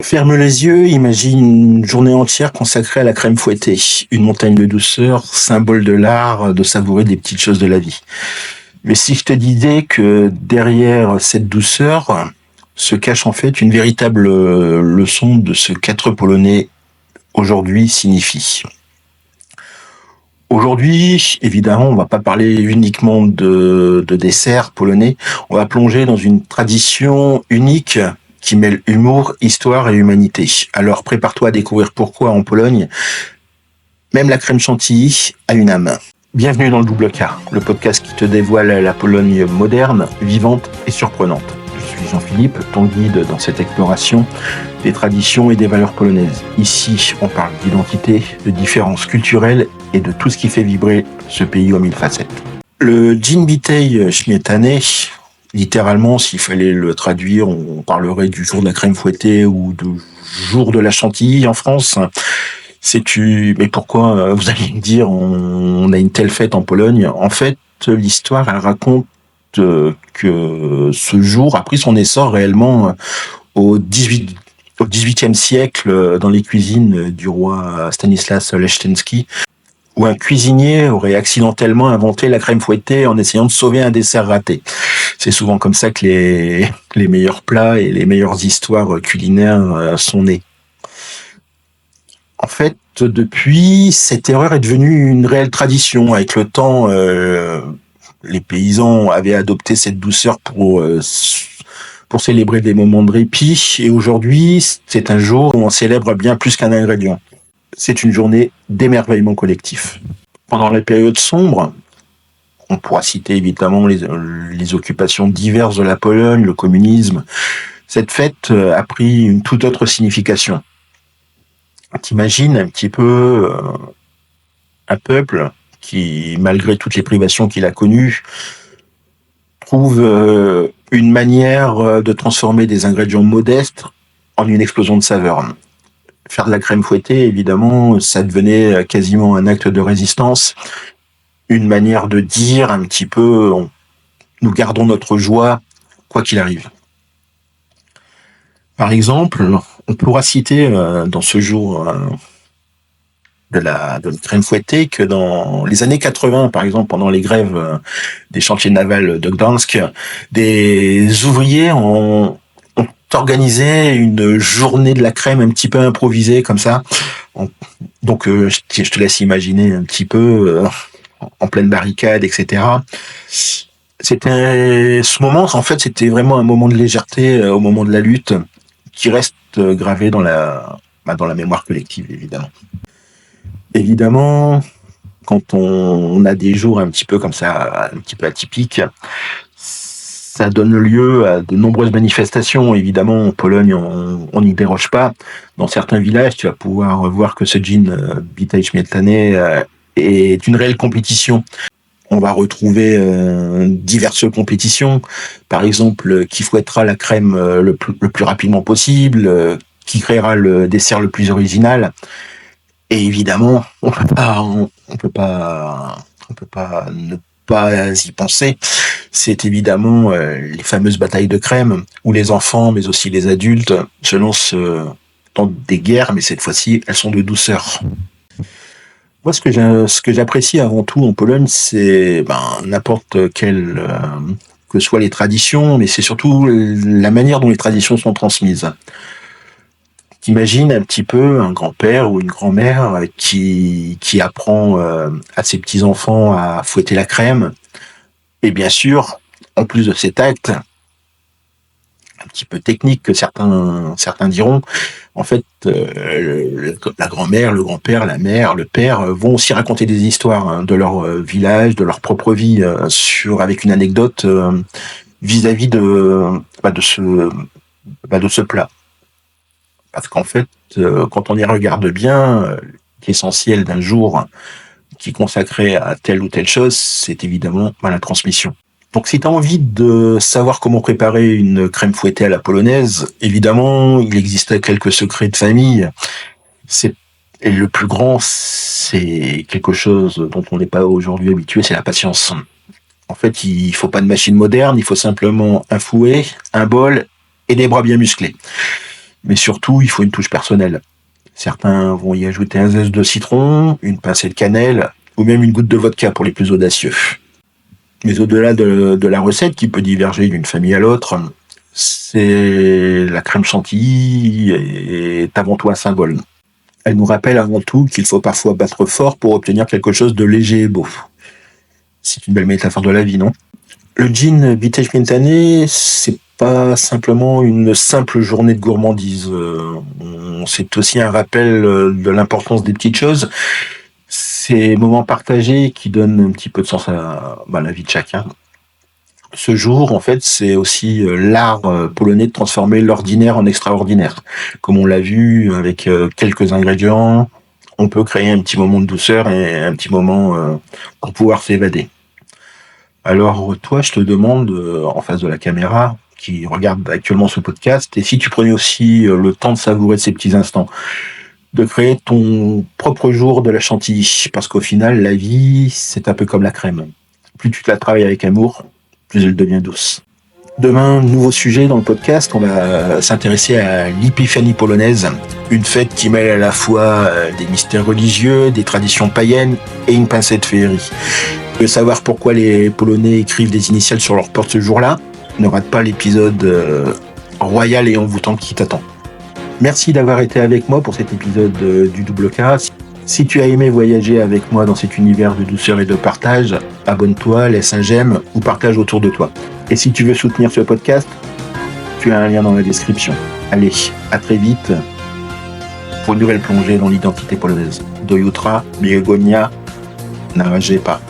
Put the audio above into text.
Ferme les yeux, imagine une journée entière consacrée à la crème fouettée, une montagne de douceur, symbole de l'art de savourer des petites choses de la vie. Mais si je te disais que derrière cette douceur se cache en fait une véritable leçon de ce qu'être polonais aujourd'hui signifie. Aujourd'hui, évidemment, on va pas parler uniquement de desserts polonais, on va plonger dans une tradition unique qui mêle humour, histoire et humanité. Alors prépare-toi à découvrir pourquoi en Pologne, même la crème chantilly a une âme. Bienvenue dans le Double K, le podcast qui te dévoile la Pologne moderne, vivante et surprenante. Je suis Jean-Philippe, ton guide dans cette exploration des traditions et des valeurs polonaises. Ici, on parle d'identité, de différences culturelles et de tout ce qui fait vibrer ce pays aux mille facettes. Le dzień bitej śmietany, littéralement, s'il fallait le traduire, on parlerait du jour de la crème fouettée ou du jour de la chantilly en France. Mais pourquoi, vous allez me dire, on a une telle fête en Pologne? En fait, l'histoire, elle raconte que ce jour a pris son essor réellement au XVIIIe siècle dans les cuisines du roi Stanislas Leszczyński, où un cuisinier aurait accidentellement inventé la crème fouettée en essayant de sauver un dessert raté. C'est souvent comme ça que les meilleurs plats et les meilleures histoires culinaires sont nés. En fait, depuis, cette erreur est devenue une réelle tradition. Avec le temps, les paysans avaient adopté cette douceur pour célébrer des moments de répit. Et aujourd'hui, c'est un jour où on célèbre bien plus qu'un ingrédient. C'est une journée d'émerveillement collectif. Pendant la période sombre, on pourra citer évidemment les occupations diverses de la Pologne, le communisme. Cette fête a pris une toute autre signification. T'imagines un petit peu un peuple qui, malgré toutes les privations qu'il a connues, trouve une manière de transformer des ingrédients modestes en une explosion de saveurs. Faire de la crème fouettée, évidemment, ça devenait quasiment un acte de résistance, une manière de dire un petit peu, nous gardons notre joie, quoi qu'il arrive. Par exemple, on pourra citer dans ce jour de la crème fouettée que dans les années 80, par exemple, pendant les grèves des chantiers navals de Gdansk, des ouvriers ont organisé une journée de la crème un petit peu improvisée comme ça. Donc, je te laisse imaginer un petit peu en pleine barricade, etc. Ce moment, en fait, c'était vraiment un moment de légèreté au moment de la lutte qui reste gravé dans la mémoire collective, évidemment. Évidemment, quand on a des jours un petit peu comme ça, un petit peu atypiques, ça donne lieu à de nombreuses manifestations. Évidemment, en Pologne, on n'y déroge pas. Dans certains villages, tu vas pouvoir voir que ce dzień bitej śmietany est une réelle compétition. On va retrouver diverses compétitions. Par exemple, qui fouettera la crème le plus rapidement possible, qui créera le dessert le plus original. Et évidemment, on peut pas ne pas y penser. C'est évidemment les fameuses batailles de crème où les enfants, mais aussi les adultes, se lancent dans des guerres, mais cette fois-ci, elles sont de douceur. Moi, ce que j'apprécie avant tout en Pologne, c'est n'importe quelle que soient les traditions, mais c'est surtout la manière dont les traditions sont transmises. T'imagines un petit peu un grand-père ou une grand-mère qui apprend à ses petits-enfants à fouetter la crème. Et bien sûr, en plus de cet acte, un petit peu technique que certains diront, en fait, la grand-mère, le grand-père, la mère, le père vont aussi raconter des histoires de leur village, de leur propre vie, avec une anecdote vis-à-vis de ce plat. Parce qu'en fait, quand on y regarde bien, l'essentiel d'un jour qui est consacré à telle ou telle chose, c'est évidemment la transmission. Donc si tu as envie de savoir comment préparer une crème fouettée à la polonaise, évidemment, il existe quelques secrets de famille. Et le plus grand, c'est quelque chose dont on n'est pas aujourd'hui habitué, c'est la patience. En fait, il faut pas de machine moderne, il faut simplement un fouet, un bol et des bras bien musclés. Mais surtout, il faut une touche personnelle. Certains vont y ajouter un zeste de citron, une pincée de cannelle, ou même une goutte de vodka pour les plus audacieux. Mais au-delà de la recette qui peut diverger d'une famille à l'autre, c'est la crème chantilly est avant tout un symbole. Elle nous rappelle avant tout qu'il faut parfois battre fort pour obtenir quelque chose de léger et beau. C'est une belle métaphore de la vie, non? Le gin Vintage Quintané, c'est pas simplement une simple journée de gourmandise. C'est aussi un rappel de l'importance des petites choses. Ces moments partagés qui donnent un petit peu de sens à la vie de chacun. Ce jour, en fait, c'est aussi l'art polonais de transformer l'ordinaire en extraordinaire. Comme on l'a vu, avec quelques ingrédients, on peut créer un petit moment de douceur et un petit moment pour pouvoir s'évader. Alors, toi, je te demande, en face de la caméra, qui regarde actuellement ce podcast, et si tu prenais aussi le temps de savourer de ces petits instants, de créer ton propre jour de la chantilly, parce qu'au final, la vie, c'est un peu comme la crème. Plus tu te la travailles avec amour, plus elle devient douce. Demain, nouveau sujet dans le podcast, on va s'intéresser à l'épiphanie polonaise, une fête qui mêle à la fois des mystères religieux, des traditions païennes et une pincée de féerie. Tu veux savoir pourquoi les Polonais écrivent des initiales sur leur porte ce jour-là? Ne rate pas l'épisode royal et envoûtant qui t'attend. Merci d'avoir été avec moi pour cet épisode du Double K. Si tu as aimé voyager avec moi dans cet univers de douceur et de partage, abonne-toi, laisse un j'aime ou partage autour de toi. Et si tu veux soutenir ce podcast, tu as un lien dans la description. Allez, à très vite pour une nouvelle plongée dans l'identité polonaise. Do jutra, miłego dnia, na razie, pa.